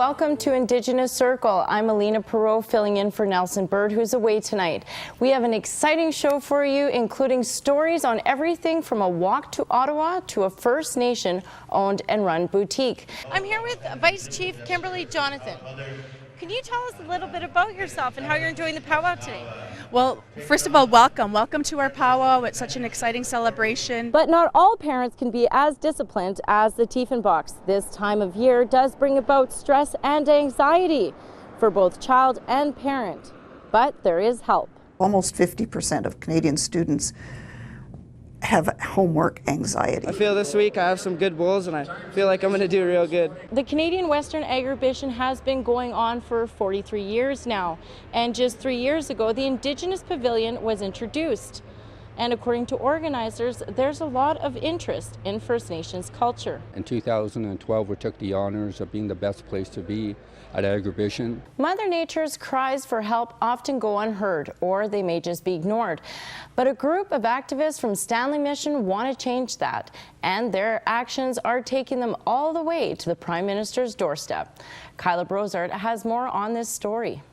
welcome to Indigenous Circle. I'm Alina Perot, filling in for Nelson Bird, who's away tonight. We have an exciting show for you, including stories on everything from a walk to Ottawa to a First Nation owned and run boutique. I'm here with Vice Chief Kimberly Jonathan. Can you tell us a little bit about yourself and how you're enjoying the powwow today? Well, first of all, welcome to our powwow. It's such an exciting celebration. But not all parents can be as disciplined as the Tiefenbachs. This time of year does bring about stress and anxiety for both child and parent. But there is help. Almost 50% of Canadian students have homework anxiety. I feel this week I have some good bulls and I feel like I'm going to do real good. The Canadian Western Agribition has been going on for 43 years now, and just 3 years ago the Indigenous Pavilion was introduced. And according to organizers, there's a lot of interest in First Nations culture. In 2012, we took the honors of being the best place to be at Agribition. Mother Nature's cries for help often go unheard, or they may just be ignored. But a group of activists from Stanley Mission want to change that, and their actions are taking them all the way to the Prime Minister's doorstep. Kyla Brozart has more on this story.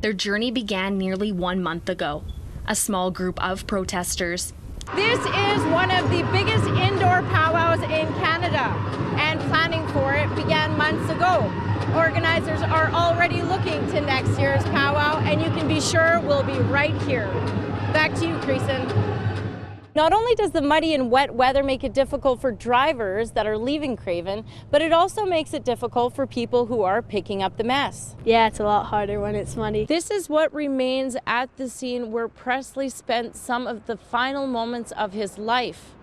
Their journey began nearly 1 month ago. A small group of protesters. This is one of the biggest indoor powwows in Canada, and planning for it began months ago. Organizers are already looking to next year's powwow, and you can be sure we'll be right here. Back to you, Creason. Not only does the muddy and wet weather make it difficult for drivers that are leaving Craven, but it also makes it difficult for people who are picking up the mess. Yeah, it's a lot harder when it's muddy. This is what remains at the scene where Presley spent some of the final moments of his life.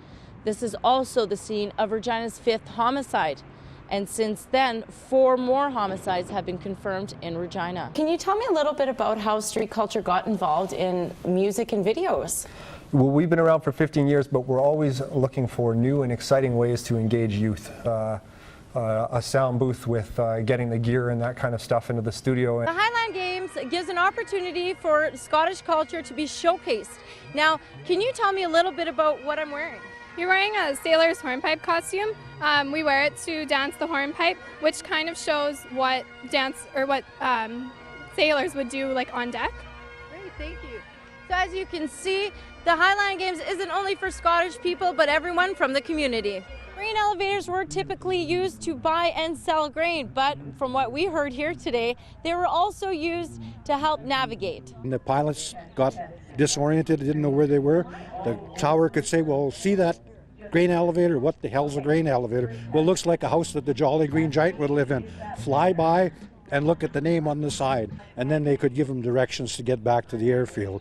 This is also the scene of Regina's 5th homicide. And since then, 4 more homicides have been confirmed in Regina. Can you tell me a little bit about how street culture got involved in music and videos? Well, we've been around for 15 years, but we're always looking for new and exciting ways to engage youth. A sound booth with getting the gear and that kind of stuff into the studio. The Highland Games gives an opportunity for Scottish culture to be showcased. Now, can you tell me a little bit about what I'm wearing? You're wearing a sailor's hornpipe costume. We wear it to dance the hornpipe, which kind of shows what sailors would do like on deck. Great, thank you. So as you can see, the Highland Games isn't only for Scottish people, but everyone from the community. Grain elevators were typically used to buy and sell grain, but from what we heard here today, they were also used to help navigate. And the pilots got disoriented, didn't know where they were. The tower could say, well, see that grain elevator? What the hell's a grain elevator? Well, it looks like a house that the Jolly Green Giant would live in. Fly by and look at the name on the side, and then they could give them directions to get back to the airfield.